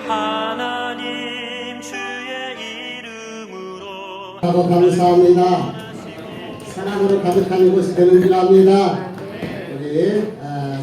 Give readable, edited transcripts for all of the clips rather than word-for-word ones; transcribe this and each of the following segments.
하나님 주의 이름으로 하고 감사합니다. 사랑으로 가득한 이곳이 되는 줄 압니다. 우리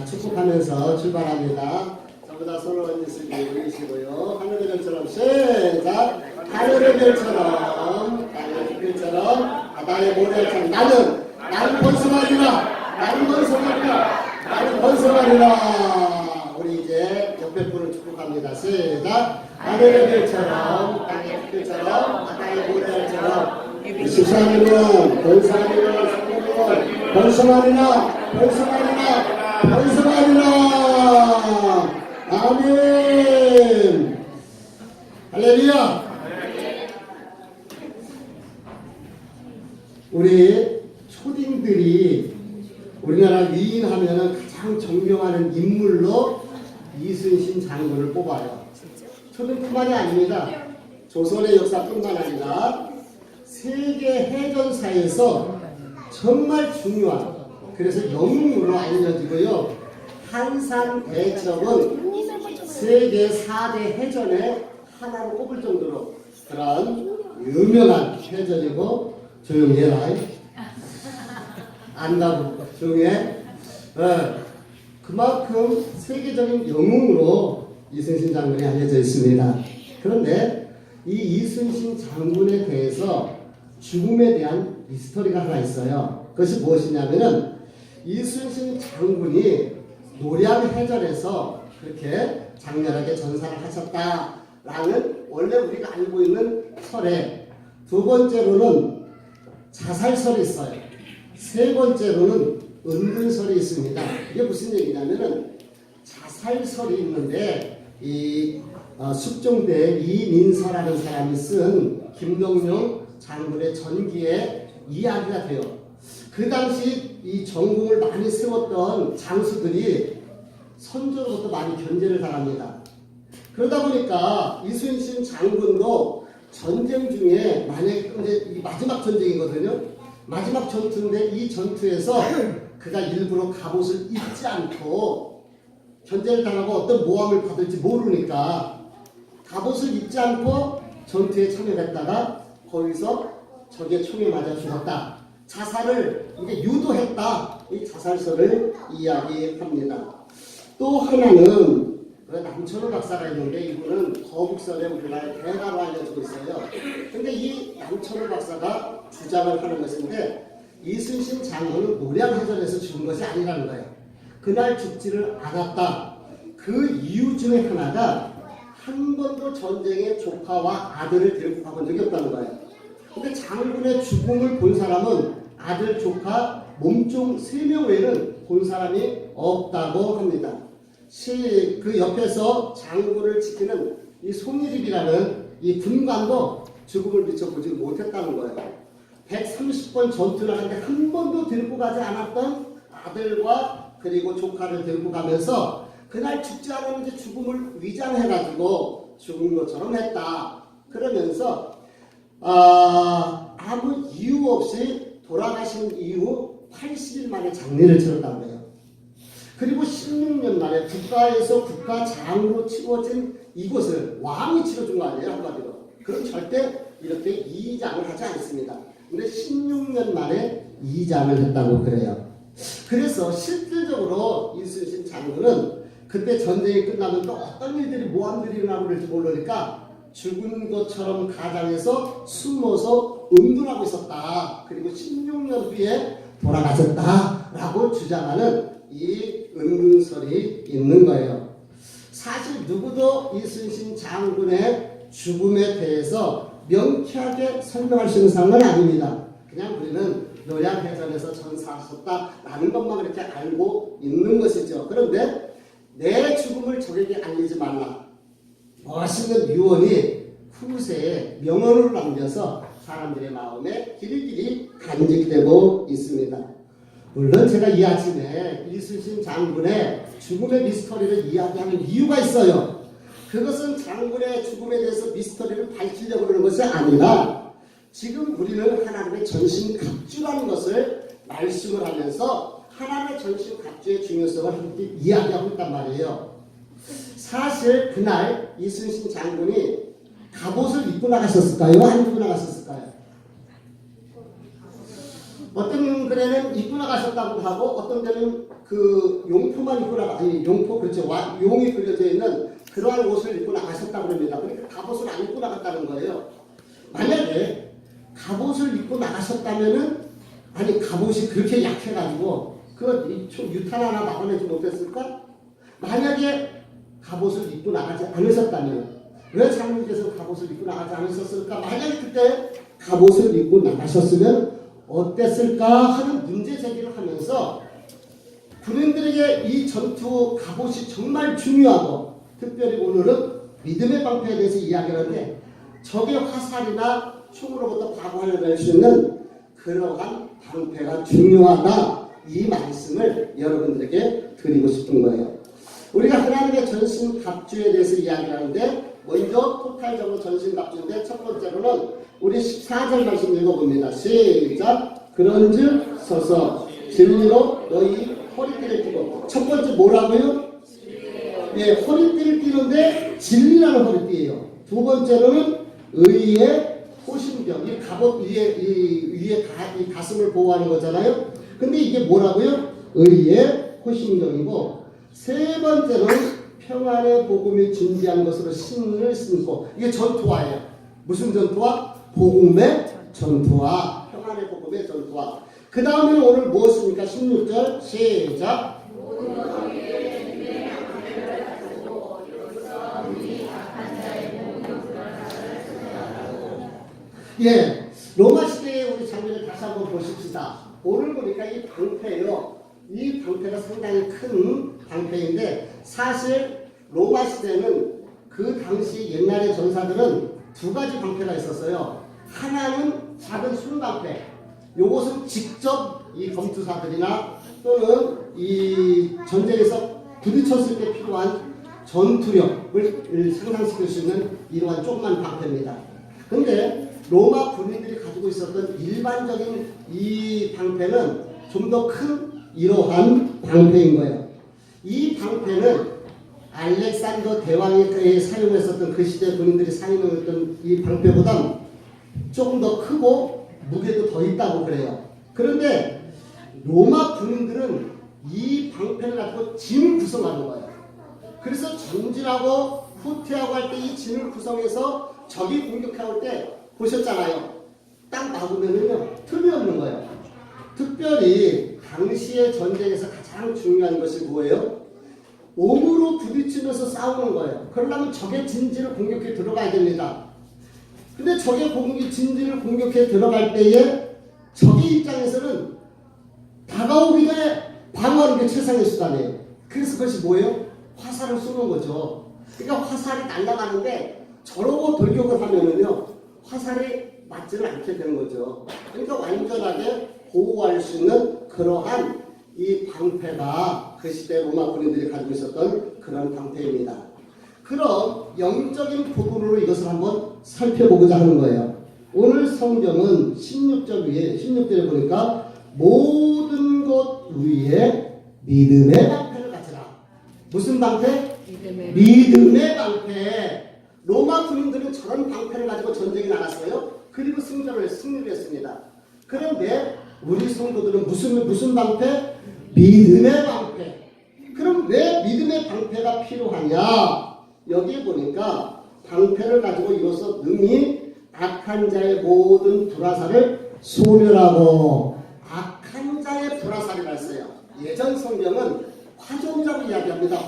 축복하면서 출발합니다. 전부 다 서로 언니스기 올리시고요. 하늘의 별처럼 시작. 하늘의 별처럼 땅의 별처럼 바다의 모래처럼 나는 번성하리라. 나는 번성하리라. 나는 번성하리라. 우리 이제 옆에 분을 축복합니다. 시작. 하늘의 별처럼 땅의 별처럼 바다의 모래처럼 시사하리라. 번성하리라. 성공을 번성하리라. 번성하리라. 번성하리라. 아멘. 할렐루야. 우리 초딩들이 우리나라 위인하면은 가장 존경하는 인물로 이순신 장군을 뽑아요. 초등뿐만이 아닙니다. 조선의 역사뿐만 아니라 세계 해전사에서 정말 중요한, 그래서 영웅으로 알려지고요. 한산 대첩은 세계 4대 해전의 하나로 꼽을 정도로 그런 유명한 해전이고, 조용히 해라. 안다고 조용히 해. 그만큼 세계적인 영웅으로 이순신 장군이 알려져 있습니다. 그런데 이 이순신 장군에 대해서 죽음에 대한 미스터리가 하나 있어요. 그것이 무엇이냐면은 이순신 장군이 노량해전에서 그렇게 장렬하게 전사를 하셨다라는 원래 우리가 알고 있는 설에, 두 번째로는 자살설이 있어요. 세 번째로는 은근설이 있습니다. 이게 무슨 얘기냐면은 자살설이 있는데 이 숙종대 이민서라는 사람이 쓴 김동용 장군의 전기에 이야기가 돼요. 그 당시 이 전공을 많이 세웠던 장수들이 선조로부터 많이 견제를 당합니다. 그러다 보니까 이순신 장군도 전쟁 중에, 만약에 이제 이 마지막 전쟁이거든요. 마지막 전투인데 이 전투에서 그가 일부러 갑옷을 입지 않고 견제를 당하고 어떤 모함을 받을지 모르니까 갑옷을 입지 않고 전투에 참여했다가 거기서 적의 총에 맞아 죽었다. 자살을 이게 유도했다. 이 자살설을 이야기합니다. 또 하나는 남천호 박사가 있는데 이분은 거북설에 우리나라에 대가로 알려지고 있어요. 근데 이 남천호 박사가 주장을 하는 것인데 이순신 장군은 노량해전에서 죽은 것이 아니라는 거예요. 그날 죽지를 않았다. 그 이유 중에 하나가 한 번도 전쟁에 조카와 아들을 데리고 가본 적이 없다는 거예요. 근데 장군의 죽음을 본 사람은 아들, 조카, 몸종 3명 외에는 본 사람이 없다고 합니다. 그 옆에서 장군을 지키는 이 송일입이라는 이 군관도 죽음을 비춰보지 못했다는 거예요. 130번 전투를 하는데 한 번도 데리고 가지 않았던 아들과 그리고 조카를 데리고 가면서 그날 죽지 않았는데 죽음을 위장해가지고 죽은 것처럼 했다. 그러면서 아무 이유 없이 돌아가신 이후 80일 만에 장례를 치렀다는 거예요. 그리고 16년 만에 국가에서 국가장으로 치러진 이곳을 왕이 치러준 거 아니에요, 한마디로. 그럼 절대 이렇게 이장을 하지 않습니다. 근데 16년 만에 이장을 했다고 그래요. 그래서 실질적으로 이순신 장군은 그때 전쟁이 끝나면 또 어떤 일들이 모함들이 일어나고 그럴지 모르니까 죽은 것처럼 가장해서 숨어서 은둔하고 있었다. 그리고 16년 뒤에 돌아가셨다라고 주장하는 이 은근설이 있는 거예요. 사실 누구도 이순신 장군의 죽음에 대해서 명쾌하게 설명할 수 있는 상황은 아닙니다. 그냥 우리는 노량해전에서 전사하셨다라는 것만 그렇게 알고 있는 것이죠. 그런데 내 죽음을 적에게 알리지 말라. 멋있는 유언이 후세에 명언으로 남겨서 사람들의 마음에 길이길이 간직되고 있습니다. 물론 제가 이 아침에 이순신 장군의 죽음의 미스터리를 이야기하는 이유가 있어요. 그것은 장군의 죽음에 대해서 미스터리를 밝히려고 하는 것이 아니라 지금 우리는 하나님의 전신갑주라는 것을 말씀을 하면서 하나님의 전신갑주의 중요성을 함께 이야기하고 있단 말이에요. 사실 그날 이순신 장군이 갑옷을 입고 나가셨을까요? 안 입고 나가셨을까요? 어떤 글에는 입고 나가셨다고 하고 어떤 데는 그 용포만 입고 아니 용포 그렇죠. 용이 그려져 있는 그러한 옷을 입고 나가셨다고 합니다. 그러니까 갑옷을 안 입고 나갔다는 거예요. 만약에 갑옷을 입고 나가셨다면은 아니 갑옷이 그렇게 약해가지고 그 유탄 하나 막아내지 못했을까? 만약에 갑옷을 입고 나가지 않으셨다면 왜 장군께서 갑옷을 입고 나가지 않으셨을까? 만약에 그때 갑옷을 입고 나가셨으면 어땠을까 하는 문제 제기를 하면서 군인들에게 이 전투 갑옷이 정말 중요하고 특별히 오늘은 믿음의 방패에 대해서 이야기하는데 적의 화살이나 총으로부터 방어를 수 있는 그러한 방패가 중요하다 이 말씀을 여러분들에게 드리고 싶은 거예요. 우리가 하나님의 전신갑주에 대해서 이야기하는데 먼저 토탈적으로 전신갑주인데 첫 번째로는 우리 14절 말씀 읽어봅니다. 시작. 그런즉 서서 진리로 너희 허리띠를 띠고. 첫 번째 뭐라고요? 예, 허리띠를 띠는데 진리라는 허리띠예요. 두 번째로는 의의 호심경. 이 갑옷 위에 이 가슴을 보호하는 거잖아요. 근데 이게 뭐라고요? 의의 호심경이고 세 번째로는 평안의 복음이 준비한 것으로 신을 신고. 이게 전투화예요. 무슨 전투화? 복음의 전투화, 평안의 복음의 전투화. 그 다음에 오늘 무엇입니까? 16절 시작. 예, 로마 시대의 우리 장면을 다시 한번 보십시다. 오늘 보니까 이 방패요. 이 방패가 상당히 큰 방패인데 사실 로마 시대는 그 당시 옛날의 전사들은 두 가지 방패가 있었어요. 하나는 작은 순방패. 요것은 직접 이 검투사들이나 또는 이 전쟁에서 부딪혔을 때 필요한 전투력을 상상시킬 수 있는 이러한 조그만 방패입니다. 근데 로마 군인들이 가지고 있었던 일반적인 이 방패는 좀 더 큰 이러한 방패인 거예요. 이 방패는 알렉산더 대왕이 사용했었던 그 시대 군인들이 사용했던 이 방패보다 조금 더 크고 무게도 더 있다고 그래요. 그런데 로마 군인들은 이 방패를 가지고 진을 구성하는 거예요. 그래서 전진하고 후퇴하고 할 때 이 진을 구성해서 적이 공격해올 때 보셨잖아요. 딱 막으면은요 틈이 없는 거예요. 특별히 당시의 전쟁에서 가장 중요한 것이 뭐예요? 몸으로 부딪히면서 싸우는 거예요. 그러려면 적의 진지를 공격해 들어가야 됩니다. 근데 적의 진지를 공격해 들어갈 때에 적의 입장에서는 다가오기 전에 방어하는 게 최상의 수단이에요. 그래서 그것이 뭐예요? 화살을 쏘는 거죠. 그러니까 화살이 날아가는데 저러고 돌격을 하면은요 화살이 맞지는 않게 되는 거죠. 그러니까 완전하게 보호할 수 있는 그러한 이 방패가 그 시대 로마 군인들이 가지고 있었던 그런 방패입니다. 그럼 영적인 부분으로 이것을 한번 살펴보고자 하는 거예요. 오늘 성경은 16절에 보니까 모든 것 위에 믿음의 방패를 가지라. 무슨 방패? 믿음의 방패. 로마 군인들은 저런 방패를 가지고 전쟁이 나갔어요. 그리고 승리를 했습니다. 그런데 우리 성도들은 무슨 방패? 믿음의 방패. 그럼 왜 믿음의 방패가 필요하냐? 여기 보니까 방패를 가지고 이로써 능히 악한 자의 모든 불화살을 소멸하고. 악한 자의 불화살이라 했어요. 예전 성경은 화전이라고 이야기합니다.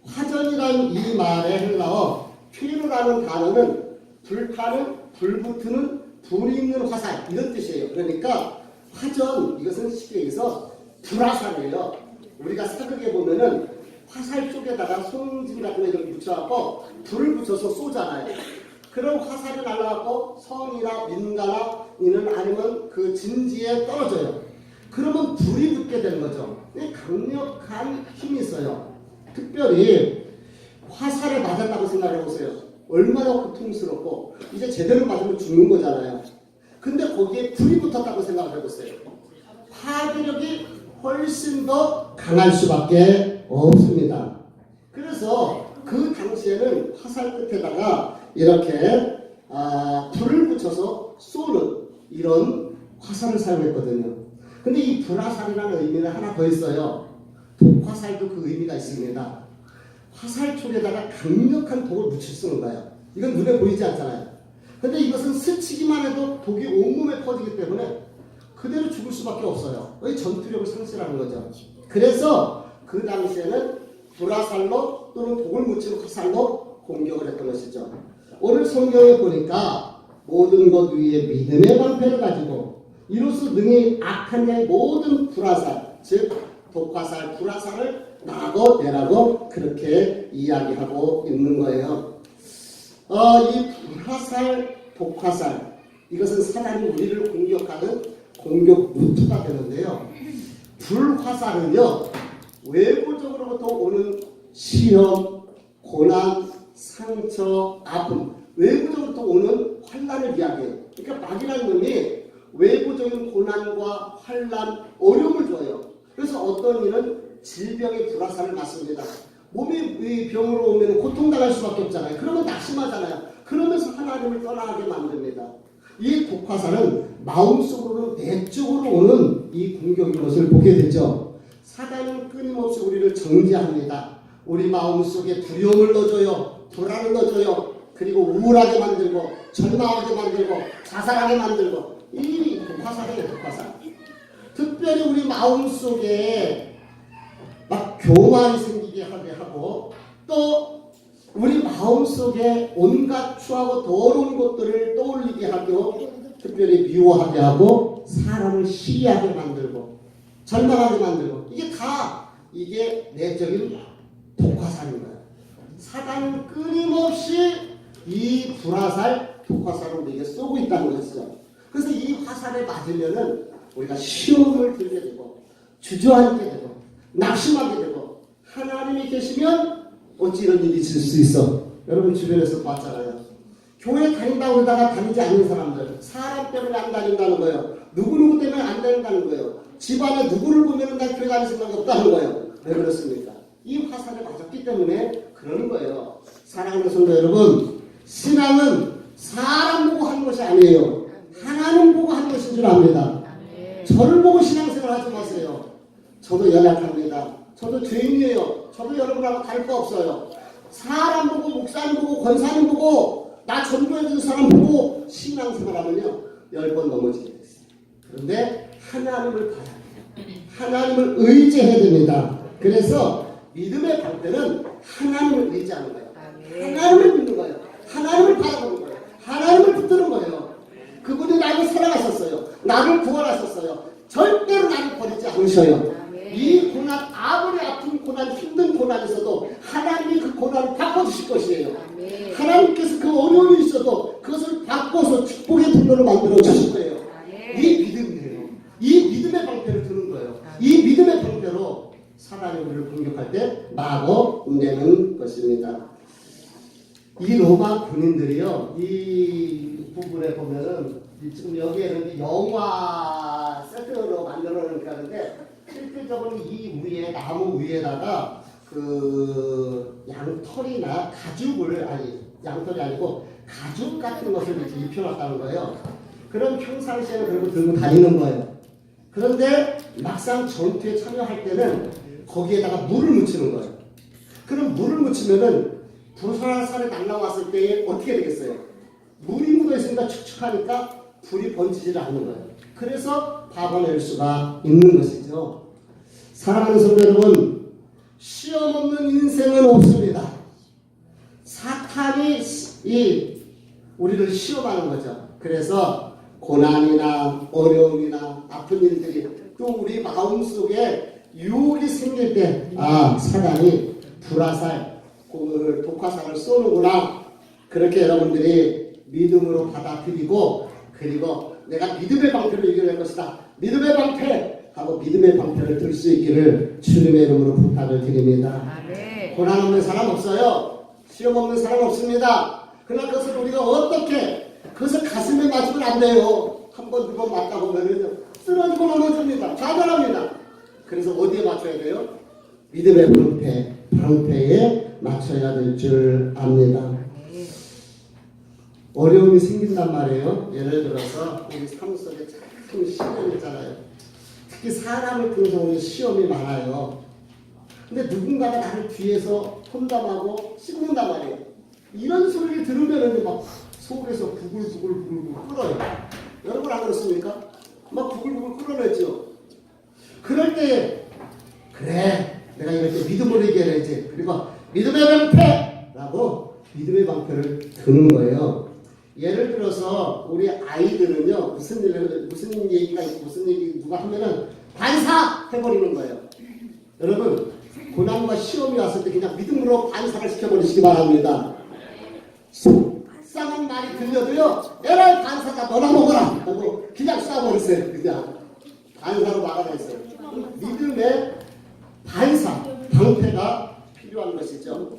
화전이라는 이 말의 헬라어 퀴르라는 단어는 불타는, 불붙는, 불이 있는 화살 이런 뜻이에요. 그러니까 화전 이것은 쉽게 얘기해서 불화살이에요. 우리가 사극에 보면은 화살 쪽에다가 송진 같은 거 이렇게 붙여갖고 불을 붙여서 쏘잖아요. 그런 화살이 날아갖고 성이나 민가나 이는 아니면 그 진지에 떨어져요. 그러면 불이 붙게 되는 거죠. 강력한 힘이 있어요. 특별히 화살에 맞았다고 생각해 보세요. 얼마나 고통스럽고 이제 제대로 맞으면 죽는 거잖아요. 근데 거기에 불이 붙었다고 생각해 보세요. 파괴력이 훨씬 더 강할 수밖에 없습니다. 그래서 그 당시에는 화살 끝에다가 이렇게 불을 붙여서 쏘는 이런 화살을 사용했거든요. 근데 이 불화살이라는 의미는 하나 더 있어요. 독화살도 그 의미가 있습니다. 화살 쪽에다가 강력한 독을 묻힐 쓰는 거예요. 이건 눈에 보이지 않잖아요. 근데 이것은 스치기만 해도 독이 온몸에 퍼지기 때문에 그대로 죽을 수밖에 없어요. 왜 전투력을 상실하는 거죠. 그래서 그 당시에는 불화살로 또는 독을 묻힌 화살로 공격을 했던 것이죠. 오늘 성경에 보니까 모든 것 위에 믿음의 방패를 가지고 이로써 능히 악한 자의 모든 불화살, 즉 독화살, 불화살을 막아내라고 그렇게 이야기하고 있는 거예요. 이 불화살, 독화살, 이것은 사단이 우리를 공격하는 공격 루트가 되는데요. 불화살은요, 외부적으로부터 오는 시험, 고난, 상처, 아픔, 외부적으로부터 오는 환난을 이야기해요. 그러니까 마귀라는 놈이 외부적인 고난과 환난, 어려움을 줘요. 그래서 어떤 이는 질병의 불화살을 맞습니다. 몸이 병으로 오면 고통당할 수밖에 없잖아요. 그러면 낙심하잖아요. 그러면서 하나님을 떠나게 만듭니다. 이 독화살은 마음속으로는 내적으로 오는 이 공격인 것을 보게 되죠. 사단은 끊임없이 우리를 정죄합니다. 우리 마음속에 두려움을 넣어줘요. 불안을 넣어줘요. 그리고 우울하게 만들고 절망하게 만들고 자살하게 만들고 이 독화살이에요. 독화살. 특별히 우리 마음속에 막 교만이 생기게 하게 하고 또 우리 마음속에 온갖 추하고 더러운 것들을 떠올리게 하고 특별히 미워하게 하고 사람을 시기하게 만들고 절망하게 만들고 이게 내적인 독화살인 거예요. 사단은 끊임없이 이 불화살, 독화살을 우리에게 쏘고 있다는 것이죠. 그래서 이 화살에 맞으면은 우리가 시험을 들게 되고 주저앉게 되고 낙심하게 되고 하나님이 계시면 어찌 이런 일이 있을 수 있어? 여러분 주변에서 봤잖아요. 교회 다닌다고 그러다가 다니지 않는 사람들, 사람 때문에 안 다닌다는 거예요. 누구누구 때문에 안 다닌다는 거예요. 집안에 누구를 보면은 난 교회 다닐 생각이 없다는 거예요. 왜 그렇습니까? 이 화살에 맞았기 때문에 그러는 거예요. 사랑하는 성도 여러분, 신앙은 사람 보고 하는 것이 아니에요. 하나님 보고 하는 것인 줄 압니다. 저를 보고 신앙생활 하지 마세요. 저도 연약합니다. 저도 죄인이에요. 저도 여러분하고 다를 거 없어요. 사람 보고 목사님 보고 권사님 보고 나 전도해주는 사람 보고 신앙생활하면요 10번 넘어지게 됐어요. 그런데 하나님을 봐야 돼요. 하나님을 의지해야 됩니다. 그래서 믿음의 방패는 하나님을 의지하는 거예요. 하나님을 믿는 거예요. 하나님을 바라보는 거예요. 하나님을 붙드는 거예요. 그분이 나를 사랑하셨어요. 나를 구원하셨어요. 절대로 나를 버리지 않으셔요. 이 고난, 아무리 아픈 고난, 힘든 고난에서도 하나님이 그 고난을 바꿔주실 것이에요. 하나님께서 그 어려움이 있어도 그것을 바꿔서 축복의 통로로 만들어 주실 거예요. 이 믿음이에요. 이 믿음의 방패를 드는 거예요. 이 믿음의 방패로 사단이 우리를 공격할 때 막아내는 것입니다. 이 로마 군인들이요, 이 부분에 보면은 지금 여기에는 영화 세트로 만들어 놓으니까 하는데 실질적으로 이 위에 나무 위에다가 그 양털이나 가죽을 양털이 아니고 가죽 같은 것을 이렇게 입혀놨다는 거예요. 그럼 평상시에는 그런 거 들고 다니는 거예요. 그런데 막상 전투에 참여할 때는 거기에다가 물을 묻히는 거예요. 그럼 물을 묻히면은 불화살이 날라왔을 때 어떻게 되겠어요? 물이 묻어있으니까 축축하니까 불이 번지질 않는 거예요. 그래서 박아낼 수가 있는 것이죠. 사랑하는 성도 여러분, 시험 없는 인생은 없습니다. 사탄이 우리를 시험하는 거죠. 그래서 고난이나 어려움이나 아픈 일들이 또 우리 마음속에 유혹이 생길 때 사단이 불화살, 독화살을 쏘는구나. 그렇게 여러분들이 믿음으로 받아들이고 그리고 내가 믿음의 방패를 이겨낼 것이다. 믿음의 방패 하고 믿음의 방패를 들 수 있기를 주님의 이름으로 부탁을 드립니다. 고난 없는 사람 없어요. 시험 없는 사람 없습니다. 그러나 그것을 우리가 어떻게 그것을 가슴에 맞으면 안 돼요. 한 번, 두 번 맞다 보면 쓰러지고 넘어집니다. 좌절합니다. 그래서 어디에 맞춰야 돼요? 믿음의 방패에 맞춰야 될 줄 압니다. 어려움이 생긴단 말이에요. 예를 들어서 우리 삶 속에 참 시련이 있잖아요. 특히 사람을 통해서 오는 시험이 많아요. 근데 누군가가 나를 뒤에서 험담하고 씹는단 말이에요. 이런 소리를 들으면 막 속에서 부글부글 끓어요. 여러분 안 그렇습니까? 막 부글부글 끓어내죠. 그럴 때 그래 내가 이렇게 믿음으로 이겨내지. 그리고 믿음의 방패라고 믿음의 방패를 드는 거예요. 예를 들어서 우리 아이들은요 무슨 얘기가 있고 무슨 얘기 누가 하면은 반사해버리는 거예요. 여러분 고난과 시험이 왔을 때 그냥 믿음으로 반사를 시켜버리시기 바랍니다. 속상한 말이 들려도요 에라이 반사다 너나 먹어라 하고 그냥 쏴버리세요. 그냥 반사로 막아냈어요. 믿음의 방패가 필요한 것이죠.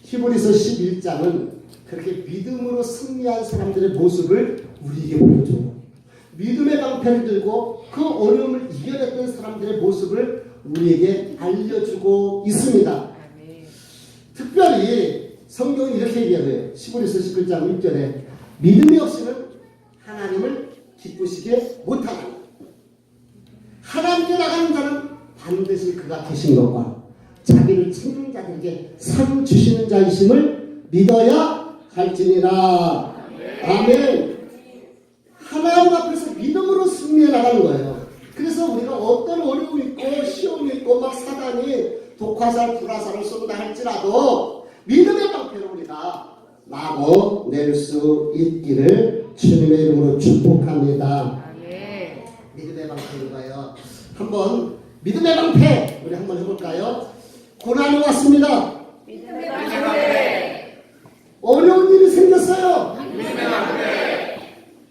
히브리서 11장은 그렇게 믿음으로 승리한 사람들의 모습을 우리에게 보여줘. 믿음의 방패를 들고 그 어려움을 이겨냈던 사람들의 모습을 우리에게 알려주고 있습니다. 특별히 성경은 이렇게 얘기해요. 히브리서 11장 1절에 믿음이 없이는 하나님을 기쁘시게 못하나니 하나님께 나가는 자는 반드시 그가 계신 것과 자기를 찾는 자들에게 상 주시는 자이심을 믿어야 할지니라. 아멘. 하나님 앞에서 믿음으로 승리해 나가는 거예요. 그래서 우리가 어떤 어려움이 있고 시험이 있고 막 사단이 독화살 불화살을 쏜다 할지라도 믿음의 방패로 우리가 마고 낼 수 있기를 주님의 이름으로 축복합니다. 믿음의 방패인가요? 한번 믿음의 방패 우리 한번 해볼까요? 고난이 왔습니다. 믿음의 방패. 어려운 일이 생겼어요. 믿음의 방패.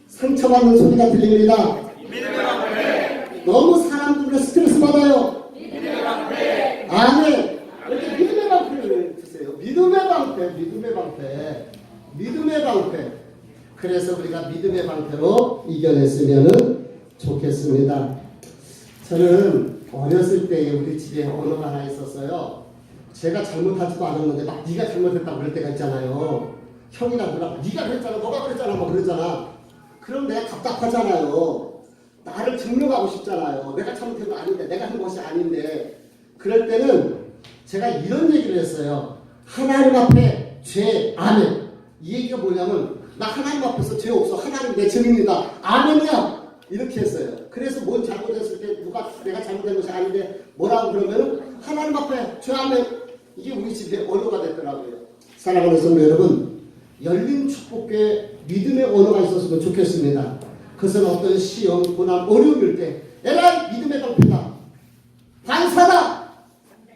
상처받는 소리가 들립니다. 믿음의 방패. 너무 사람들과 스트레스 받아요. 믿음의 방패. 아멘. 이렇게 믿음의 방패를 드세요. 믿음의 방패. 그래서 우리가 믿음의 방패로 이겨냈으면 좋겠습니다. 저는 어렸을 때 우리 집에 언어가 하나 있었어요. 제가 잘못하지도 않았는데 막 네가 잘못했다고 그럴 때가 있잖아요. 형이나 누나 네가 그랬잖아 너가 그랬잖아 막 그러잖아. 그럼 내가 답답하잖아요. 나를 증명하고 싶잖아요. 내가 잘못한 거 아닌데 내가 한 것이 아닌데 그럴 때는 제가 이런 얘기를 했어요. 하나님 앞에 죄 아멘. 이 얘기가 뭐냐면 나 하나님 앞에서 죄 없어. 하나님 내 증인이다. 아멘이야. 이렇게 했어요. 그래서 뭔 잘못했을 때 누가 내가 잘못한 것이 아닌데 뭐라고 그러면은 하나님 앞에 죄 아멘. 이게 우리 집의 언어가 됐더라고요. 사랑하는 성도 여러분, 열린 축복교회 믿음의 언어가 있었으면 좋겠습니다. 그것은 어떤 시험, 고난, 어려움일 때 에라이 믿음의 방패다. 반사다.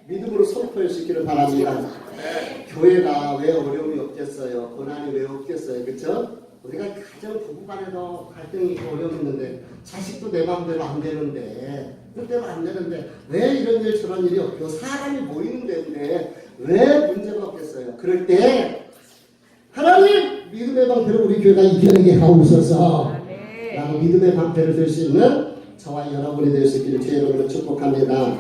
믿음으로 선포할 수 있기를 바랍니다. 교회가 왜 어려움이 없겠어요? 고난이 왜 없겠어요? 그렇죠? 우리가 가정 부부간에도 갈등이 있고 어려움이 있는데 자식도 내 마음대로 안 되는데 뜻대로 안 되는데 왜 이런 일 저런 일이 없고 사람이 모이는 데인데 왜 문제가 없겠어요? 그럴 때 하나님 믿음의 방패를 우리 교회가 이겨내게 하옵소서 라고 믿음의 방패를 들 수 있는 저와 여러분이 될 수 있기를 주의 이름으로 축복합니다.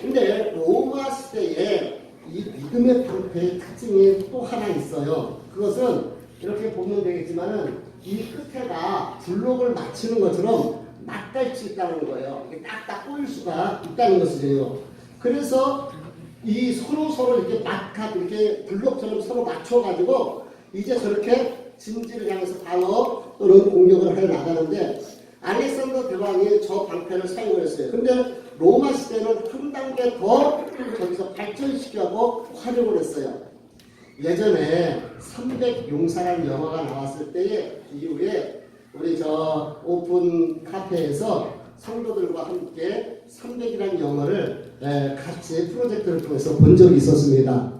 근데 로마 시대에 이 믿음의 방패의 특징이 또 하나 있어요. 그것은 이렇게 보면 되겠지만은 이 끝에가 블록을 맞추는 것처럼 맞닿을 있다는 거예요. 이게 딱딱 꼬일 수가 있다는 것이죠. 그래서 이 서로 이렇게 이렇게 블록처럼 서로 맞춰가지고 이제 저렇게 진지를 향해서 방어 또는 공격을 해 나가는데 알렉산더 대왕이 저 방패를 사용을 했어요. 근데 로마 시대는 한 단계 더 저기서 발전시켜고 활용을 했어요. 예전에 300용사라는 영화가 나왔을 때에 이후에 우리 저 오픈 카페에서 성도들과 함께 300이라는 영화를 같이 프로젝트를 통해서 본 적이 있었습니다.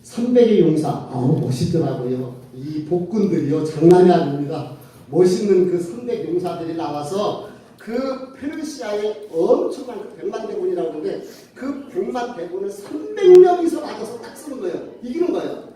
300의 용사, 아우 멋있더라고요. 이 복군들이요 장난이 아닙니다. 멋있는 그 300 용사들이 나와서 그 페르시아의 엄청난 100만 대군이라고 하는데 그 100만 대군을 300명이서 맞아서 딱 쓰는 거예요. 이기는 거예요.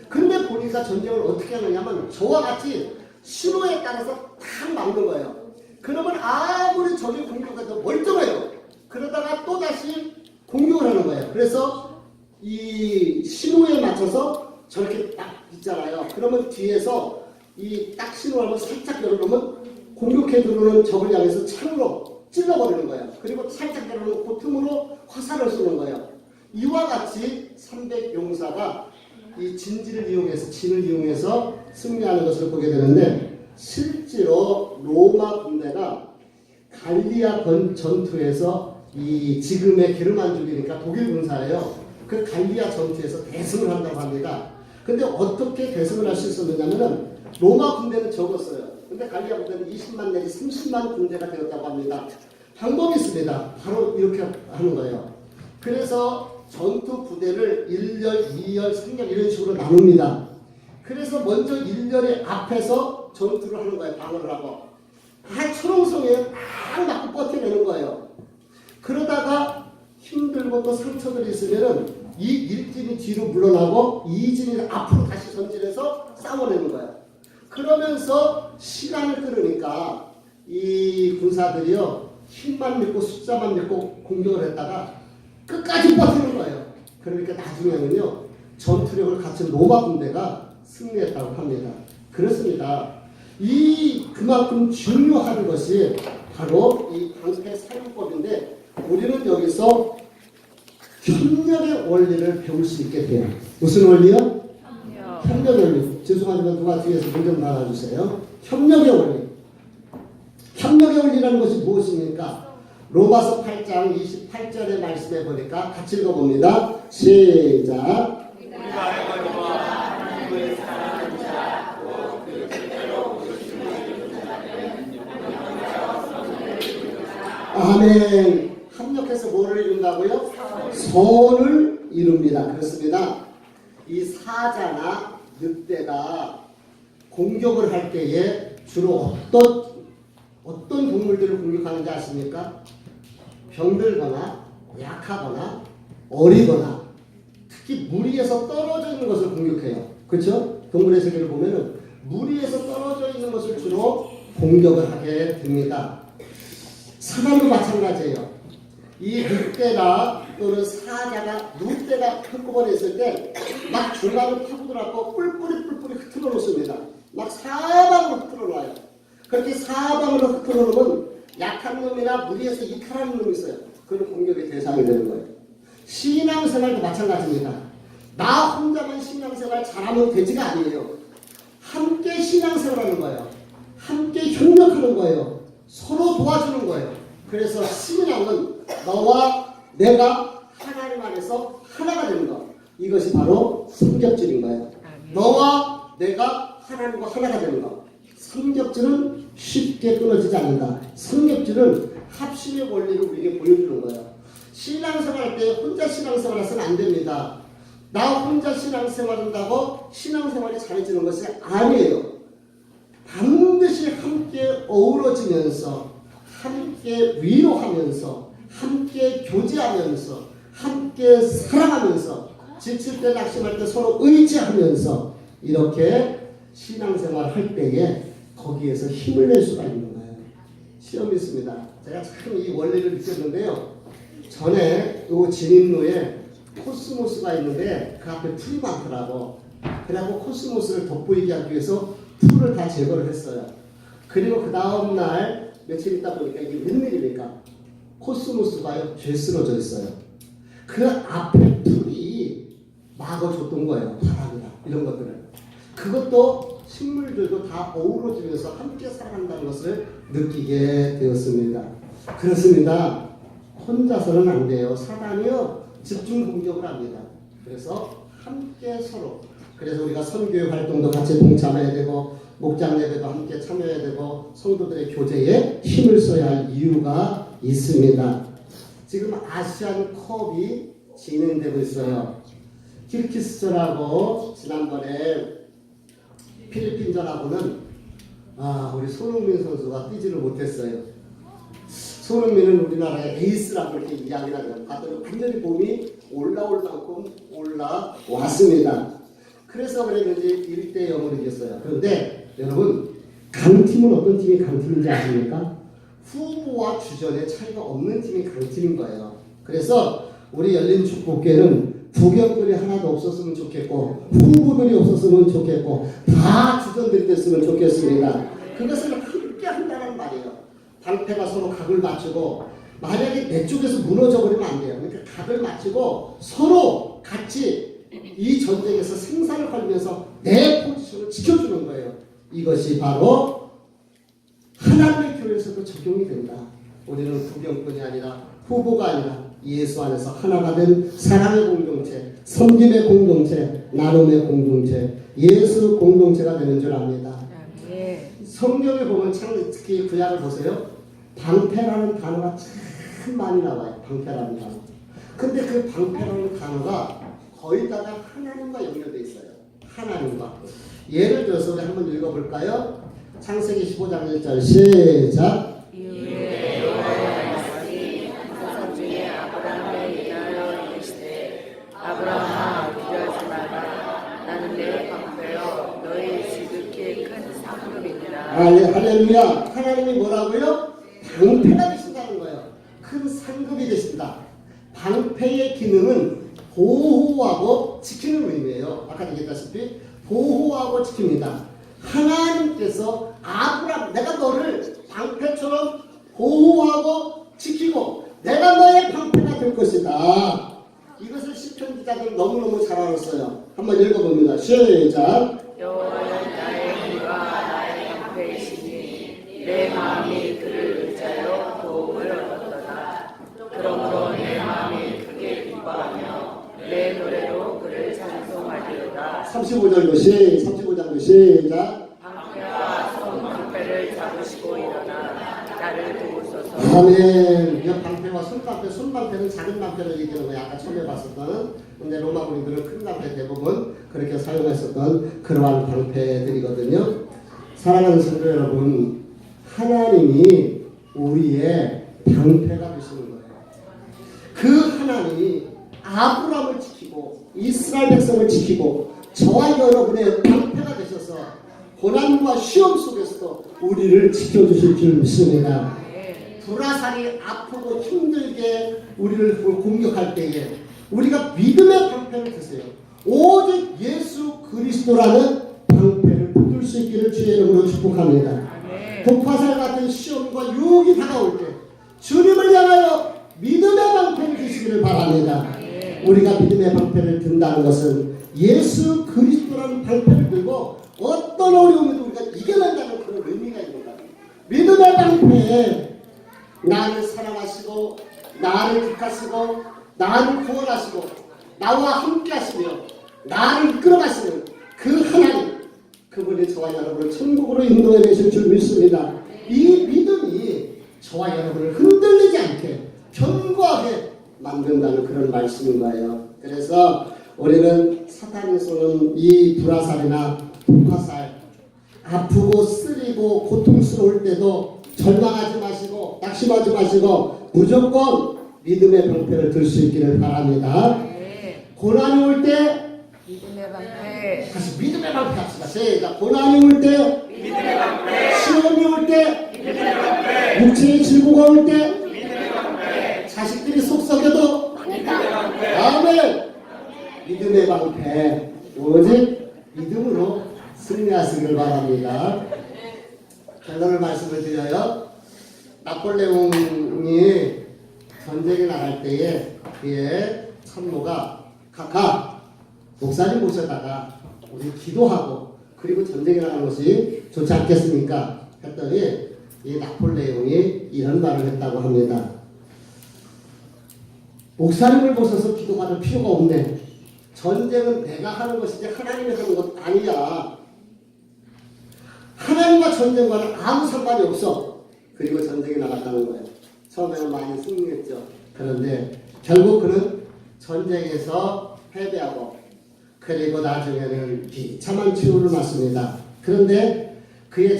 근데 보니까 전쟁을 어떻게 하느냐면 저와 같이 신호에 따라서 딱 막는 거예요. 그러면 아무리 적이 공격해도 멀쩡해요. 그러다가 또다시 공격을 하는 거예요. 그래서 이 신호에 맞춰서 저렇게 딱 있잖아요. 그러면 뒤에서 이 딱 신호를 살짝 열어놓으면 공격해 들어오는 적을 향해서 창으로 찔러버리는 거예요. 그리고 살짝 열어놓고 틈으로 화살을 쏘는 거예요. 이와 같이 300용사가 이 진지를 이용해서 진을 이용해서 승리하는 것을 보게 되는데, 실제로 로마 군대가 갈리아 전투에서 이 지금의 게르만족이니까 독일 군사예요. 그 갈리아 전투에서 대승을 한다고 합니다. 근데 어떻게 대승을 할 수 있었느냐면은 로마 군대는 적었어요. 근데 갈리아 군대는 20만 내지 30만 군대가 되었다고 합니다. 방법이 있습니다. 바로 이렇게 하는 거예요. 그래서 전투 부대를 1열, 2열, 3열 이런 식으로 나눕니다. 그래서 먼저 1열의 앞에서 전투를 하는 거예요. 방어를 하고. 초롱성에 막 맞고 버텨내는 거예요. 그러다가 힘들고 또 상처들이 있으면은 이 1진이 뒤로 물러나고 2진이 앞으로 다시 전진해서 싸워내는 거예요. 그러면서 시간을 끌으니까 이 군사들이요, 힘만 믿고 숫자만 믿고 공격을 했다가 끝까지 버티는 거예요. 그러니까 나중에는요, 전투력을 갖춘 로마 군대가 승리했다고 합니다. 그렇습니다. 그만큼 중요한 것이 바로 이 방패 사용법인데, 우리는 여기서 협력의 원리를 배울 수 있게 돼요. 무슨 원리요? 협력의 원리. 죄송하지만 누가 뒤에서 문 좀 나눠주세요. 협력의 원리. 협력의 원리라는 것이 무엇입니까? 로마서 8장 28절의 말씀에 보니까 같이 읽어봅니다. 시작. 아멘. 협력해서 뭐를 이룬다고요? 선을 이룹니다. 그렇습니다. 이 사자나 늑대가 공격을 할 때에 주로 어떤 동물들을 공격하는지 아십니까? 병들거나 약하거나 어리거나 특히 무리에서 떨어져 있는 것을 공격해요. 그렇죠? 동물의 세계를 보면은 무리에서 떨어져 있는 것을 주로 공격을 하게 됩니다. 사람도 마찬가지예요. 이 늑대나 또는 사자가 늑대가 한꺼번에 있을 때 막 중간을 파고들어갖고 뿔뿔이 흩어져 놓습니다. 막 사방으로 흩어져 놔요. 그렇게 사방으로 흩어져 놓으면 약한 놈이나 무리에서 이탈하는 놈이 있어요. 그런 공격의 대상이 되는 거예요. 신앙생활도 마찬가지입니다. 나 혼자만 신앙생활 잘하면 되지가 아니에요. 함께 신앙생활하는 거예요. 함께 협력하는 거예요. 서로 도와주는 거예요. 그래서 신앙은 너와 내가 하나님 안에서 하나가 되는 것. 이것이 바로 삼겹줄인 거예요. 너와 내가 하나님과 하나가 되는 것. 삼겹줄은 쉽게 끊어지지 않는다. 삼겹줄은 합심의 원리를 우리에게 보여주는 거예요. 신앙생활 때 혼자 신앙생활 해서는 안 됩니다. 나 혼자 신앙생활 한다고 신앙생활이 잘해지는 것이 아니에요. 반드시 함께 어우러지면서 함께 위로하면서 함께 교제하면서 함께 사랑하면서 지칠 때 낙심할 때 서로 의지하면서 이렇게 신앙생활 할 때에 거기에서 힘을 낼 수가 있는 거예요. 시험이 있습니다. 제가 참 이 원리를 느꼈는데요. 전에 요 진입로에 코스모스가 있는데 그 앞에 풀이 많더라고. 그래갖고 코스모스를 돋보이게 하기 위해서 풀을 다 제거를 했어요. 그리고 그 다음날 며칠 있다 보니까 이게 웬일입니까? 코스모스가 죄쓰러져 있어요. 그 앞에 풀이 막아줬던 거예요. 바람이나 이런 것들을. 그것도 식물들도 다 어우러지면서 함께 살아간다는 것을 느끼게 되었습니다. 그렇습니다. 혼자서는 안 돼요. 사단이요 집중 공격을 합니다. 그래서 함께 서로. 그래서 우리가 선교회 활동도 같이 동참해야 되고 목장 예배도 함께 참여해야 되고 성도들의 교제에 힘을 써야 할 이유가 있습니다. 지금 아시안 컵이 진행되고 있어요. 키르기스전하고 지난번에 필리핀전하고는 우리 손흥민 선수가 뛰지를 못했어요. 손흥민은 우리나라의 에이스라고 이렇게 이야기를 하죠. 봤더니 완전히 몸이 올라올 만큼 올라왔습니다. 그래서 그랬는지 1대 0으로 이겼어요. 그런데 여러분, 강팀은 어떤 팀이 강팀인지 아십니까? 후보와 주전의 차이가 없는 팀이 강팀인 거예요. 그래서 우리 열린축복교회는 부경들이 하나도 없었으면 좋겠고 후보들이 없었으면 좋겠고 다 주전들이 됐으면 좋겠습니다. 그것을 함께 한다는 말이에요. 방패가 서로 각을 맞추고 만약에 내 쪽에서 무너져 버리면 안 돼요. 그러니까 각을 맞추고 서로 같이 이 전쟁에서 생사를 걸면서 내 포지션을 지켜주는 거예요. 이것이 바로 하나님의 교회에서도 적용이 된다. 우리는 구경꾼이 아니라 후보가 아니라 예수 안에서 하나가 된 사랑의 공동체, 섬김의 공동체, 나눔의 공동체, 예수 공동체가 되는 줄 압니다. 성경에 보면 참 특히 구약을 보세요. 방패라는 단어가 참 많이 나와요. 방패라는 단어. 근데 그 방패라는 단어가 거의 다가 하나님과 연결되어 있어요. 하나님과. 예를 들어서 우리 한번 읽어볼까요? 창세기 15장 1절 시작. 이후에 여호와의 말씀이 사람 중에 아브라함을 위하여 이르시되 아브라함아 두려워하지 마라 나는 내 방패여 너의 지극히 큰 상급이니라. 할렐루야. 하나님이 뭐라고요? 방패가 되신다는 거예요. 큰 상급이 되신다. 방패의 기능은 보호하고 지키는 의미예요. 아까 얘기했다시피 보호하고 지킵니다. 하나님께서 아브라함 내가 너를 방패처럼 보호하고 지키고 내가 너의 방패가 될 것이다. 이것을 시편 기자들은 너무너무 잘 알았어요. 한번 읽어봅니다. 시작. 여호와는 나의 힘과 나의 방패이시니 내 마음이 그를 의지하여 도움을 얻었도다. 그러므로 내 마음이 크게 기뻐하며 내 노래로 그를 찬송하리로다. 35절도 시작. 방패와 손 방패를 잡으시고 일어나 나를 도우소서. 아멘. 이 방패와 손방패, 손방패는 작은 방패를 얘기하는 거예요. 아까 처음에 봤었던. 근데 로마 군인들은 큰 방패 대부분 그렇게 사용했었던 그러한 방패들이거든요. 사랑하는 성도 여러분, 하나님이 우리의 방패가 되시는 거예요. 그 하나님이 아브라함을 지키고 이스라엘 백성을 지키고 저와 여러분의 방패가 되셔서 고난과 시험 속에서도 우리를 지켜주실 줄 믿습니다. 불화살이 아프고 힘들게 우리를 공격할 때에 우리가 믿음의 방패를 드세요. 오직 예수 그리스도라는 방패를 붙들 수 있기를 주의 이름으로 축복합니다. 독화살 같은 시험과 유혹이 다가올 때 주님을 향하여 믿음의 방패를 드시기를 바랍니다. 우리가 믿음의 방패를 든다는 것은 예수 그리스도라는 방패를 들고 어떤 어려움에도 우리가 이겨낸다는 그런 의미가 있는 겁니다. 믿음의 방패에 나를 사랑하시고 나를 택하시고 나를 구원하시고 나와 함께 하시며 나를 이끌어가시는 그 하나님, 그분이 저와 여러분을 천국으로 인도해 내실 줄 믿습니다. 이 믿음이 저와 여러분을 흔들리지 않게 견고하게 만든다는 그런 말씀인 거예요. 그래서 우리는 사탄이 쏘는 이 불화살이나 독화살, 아프고 쓰리고 고통스러울 때도 절망하지 마시고 낙심하지 마시고 무조건 믿음의 방패를 들 수 있기를 바랍니다. 고난이 올 때 믿음의 방패. 다시 믿음의 방패 합시다. 시작. 고난이 올 때 믿음의 방패. 시험이 올 때 믿음의 방패. 육체의 질고가 올 때 믿음의 방패. 자식들이 속썩여도 믿음의 방패. 아멘. 믿음의 방패 오직 믿음으로 승리하시길 바랍니다. 결론을 말씀을 드려요. 나폴레옹이 전쟁에 나갈 때에 그의 참모가 각각 목사님 모셔다가 우리 기도하고 그리고 전쟁에 나가는 것이 좋지 않겠습니까? 했더니 이 나폴레옹이 이런 말을 했다고 합니다. 목사님을 모셔서 기도받을 필요가 없네. 전쟁은 내가 하는 것이지 하나님이 하는 것 아니야. 하나님과 전쟁과는 아무 상관이 없어. 그리고 전쟁에 나갔다는 거예요. 처음에는 많이 승리했죠. 그런데 결국 그는 전쟁에서 패배하고 그리고 나중에는 비참한 치유를 맞습니다. 그런데 그의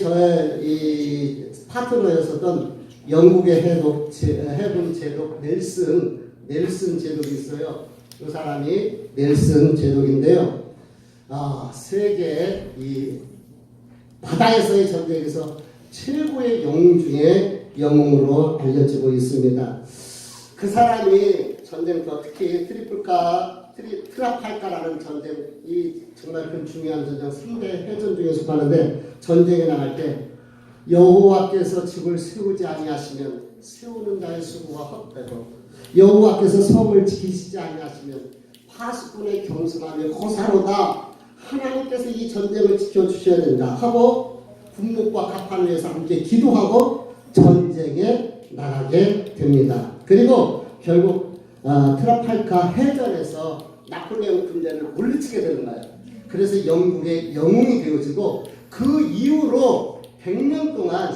이 파트너였었던 영국의 해군 제독 넬슨 제독이 있어요. 그 사람이 넬슨 제독인데요. 세계 이 바다에서의 전쟁에서 최고의 영웅 중에 영웅으로 알려지고 있습니다. 그 사람이 전쟁터, 특히 트라팔가라는 전쟁, 이 정말 그 중요한 전쟁, 3대 해전 중에 속하는데, 전쟁에 나갈 때 여호와께서 집을 세우지 아니하시면 세우는 자의 수고가 헛되고, 여호와께서 성을 지키시지 아니하시면 파수꾼의 경성하며 고사로다. 하나님께서 이 전쟁을 지켜주셔야 된다 하고 군목과 갑판을 위해서 함께 기도하고 전쟁에 나가게 됩니다. 그리고 결국 트라팔가 해전에서 나폴레옹 군대를 물리치게 되는 거예요. 그래서 영국의 영웅이 되어지고, 그 이후로 100년 동안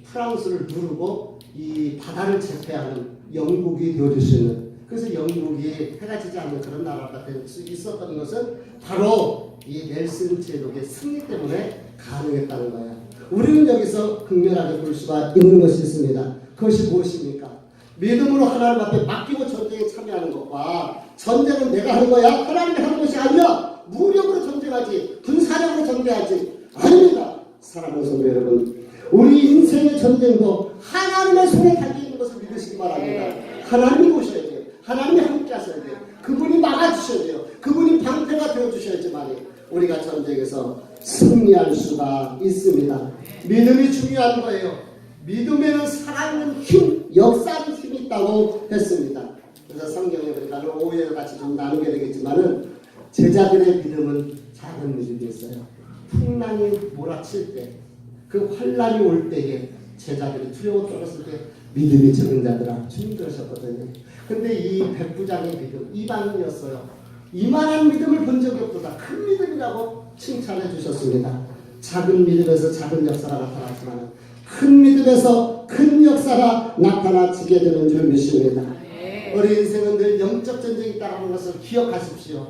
프랑스를 누르고 이 바다를 제패하는 영국이 되어줄 수 있는, 그래서 영국이 해가 지지 않는 그런 나라가 될 수 있었던 것은 바로 이 넬슨 제독의 승리 때문에 가능했다는 거예요. 우리는 여기서 극렬하게 볼 수가 있는 것이 있습니다. 그것이 무엇입니까? 믿음으로 하나님 앞에 맡기고 전쟁에 참여하는 것과, 전쟁은 내가 하는 거야, 하나님이 하는 것이 아니야, 무력으로 전쟁하지, 군사력으로 전쟁하지, 아닙니다. 사랑하는 성도 여러분, 우리 인생의 전쟁도 하나님의 손에 달려있는 것을 믿으시기 바랍니다. 하나님이 오셔야 돼요. 하나님이 함께 하셔야 돼요. 그분이 막아주셔야 돼요. 그분이 방패가 되어주셔야지만 우리가 전쟁에서 승리할 수가 있습니다. 믿음이 중요한 거예요. 믿음에는 살아있는 힘, 역사의 힘이 있다고 했습니다. 그래서 성경에 보니까 오해를 같이 좀 나누게 되겠지만은, 제자들의 믿음은 작은 믿음이 있어요. 풍랑이 몰아칠 때, 그 환란이 올 때에 제자들이 두려워 떨었을 때 믿음이 적은 자들아 주님 그러셨거든요. 근데 이 백부장의 믿음, 이방인이었어요. 이만한 믿음을 본 적이 없도다. 큰 믿음이라고 칭찬해 주셨습니다. 작은 믿음에서 작은 역사가 나타났지만 큰 믿음에서 큰 역사가 나타나지게 되는 줄 믿습니다. 우리 인생은 늘 영적 전쟁이 있다는 것을 기억하십시오.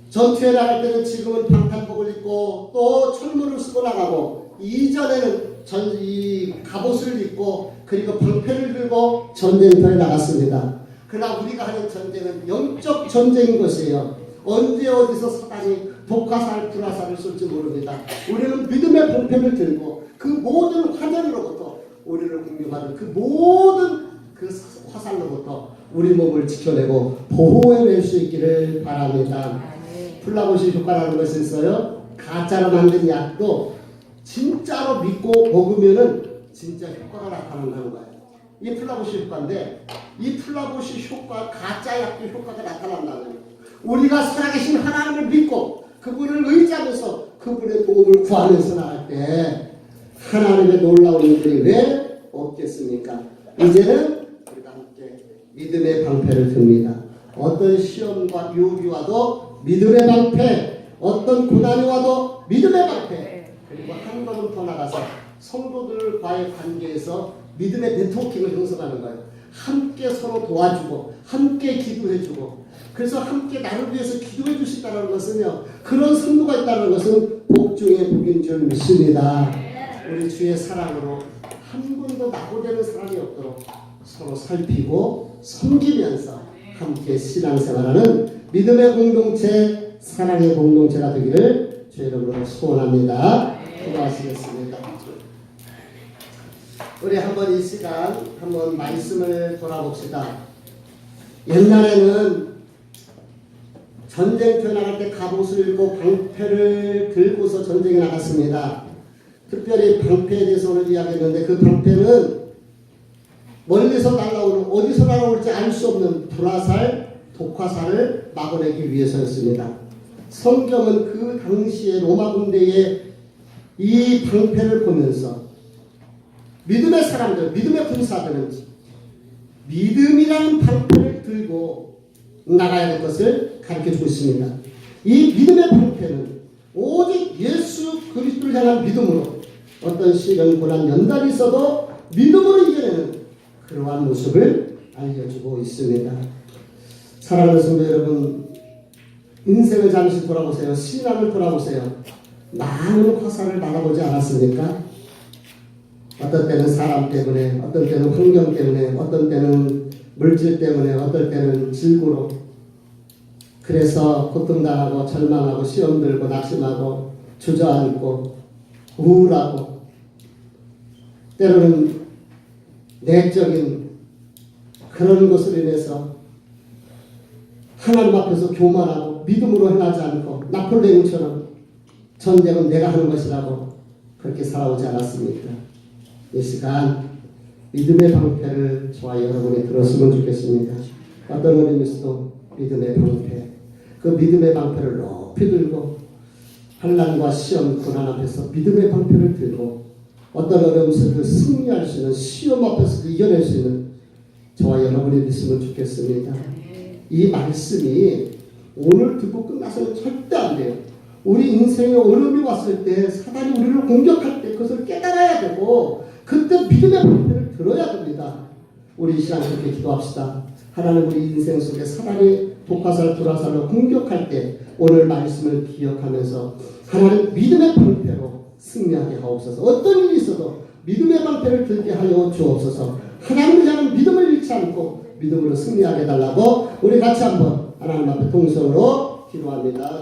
전투에 나갈 때는 지금은 방탄복을 입고 또 철문을 쓰고 나가고, 이전에는 이 갑옷을 입고 그리고 방패를 들고 전쟁터에 나갔습니다. 그러나 우리가 하는 전쟁은 영적 전쟁인 것이에요. 언제 어디서 사단이 독화살, 불화살을 쏠지 모릅니다. 우리는 믿음의 방패를 들고 그 모든 화살로부터 우리를 공격하는 그 모든 그 화살로부터 우리 몸을 지켜내고 보호해낼 수 있기를 바랍니다. 플라보시 효과라는 것이 있어요. 가짜로 만든 약도 진짜로 믿고 먹으면은 진짜 효과가 나타난다는 거예요. 이 플라보시 효과인데, 이 플라보시 효과, 가짜 약도 효과가 나타난다는 거예요. 우리가 살아계신 하나님을 믿고 그분을 의지하면서 그분의 도움을 구하면서 나갈 때 하나님의 놀라운 일들이 왜 없겠습니까? 이제는 우리가 함께 믿음의 방패를 듭니다. 어떤 시험과 유혹이 와도 믿음의 방패, 어떤 고난이 와도 믿음의 방패, 그리고 한 걸음 더 나가서 성도들과의 관계에서 믿음의 네트워킹을 형성하는 거예요. 함께 서로 도와주고 함께 기도해주고, 그래서 함께 나를 위해서 기도해 주신다는 것은요, 그런 성도가 있다는 것은 복 중에 복인 줄 믿습니다. 우리 주의 사랑으로 한 분도 낙오되는 사람이 없도록 서로 살피고 섬기면서 함께 신앙생활하는 믿음의 공동체, 사랑의 공동체가 되기를 주의 이름으로 소원합니다. 기도하시겠습니다. 우리 한번 이 시간 한번 말씀을 돌아봅시다. 옛날에는 전쟁터에 나갈 때 갑옷을 입고 방패를 들고서 전쟁에 나갔습니다. 특별히 방패에 대해서 오늘 이야기했는데, 그 방패는 멀리서 날아오는, 어디서 날아올지 알 수 없는 불화살, 독화살을 막아내기 위해서였습니다. 성경은 그 당시에 로마 군대의 이 방패를 보면서 믿음의 사람들, 믿음의 군사들은 믿음이라는 방패를 들고 나가야 될 것을 가르쳐주고 있습니다. 이 믿음의 방패는 오직 예수 그리스도를 향한 믿음으로 어떤 시련, 고난, 연단이 있어도 믿음으로 이겨내는 그러한 모습을 알려주고 있습니다. 사랑하는 성도 여러분, 인생을 잠시 돌아보세요. 신앙을 돌아보세요. 많은 화살을 막아보지 않았습니까? 어떤 때는 사람 때문에, 어떤 때는 환경 때문에, 어떤 때는 물질 때문에, 어떤 때는 질고로, 그래서 고통당하고 절망하고 시험 들고 낙심하고 주저앉고 우울하고, 때로는 내적인 그런 것으로 인해서 하나님 앞에서 교만하고 믿음으로 행하지 않고 나폴레옹처럼 전쟁은 내가 하는 것이라고 그렇게 살아오지 않았습니까? 이 시간 믿음의 방패를 저와 여러분이 들었으면 좋겠습니다. 어떤 어린이도 믿음의 방패, 그 믿음의 방패를 높이 들고 환난과 시험, 고난 앞에서 믿음의 방패를 들고 어떤 어려움 속에서 승리할 수 있는, 시험 앞에서도 이겨낼 수 있는 저와 여러분이 됐으면 좋겠습니다. 이 말씀이 오늘 듣고 끝나서는 절대 안 돼요. 우리 인생에 어려움이 왔을 때 사단이 우리를 공격할 때 그것을 깨달아야 되고 그때 믿음의 방패를 들어야 됩니다. 우리 이 시간 그렇게 기도합시다. 하나님 우리 인생 속에 사단이 독화살, 불화살로 공격할 때 오늘 말씀을 기억하면서 하나님 믿음의 방패로 승리하게 하옵소서. 어떤 일이 있어도 믿음의 방패를 들게 하여 주옵소서. 하나님을 향한 믿음을 잃지 않고 믿음으로 승리하게 해달라고 우리 같이 한번 하나님 앞에 동성으로 기도합니다.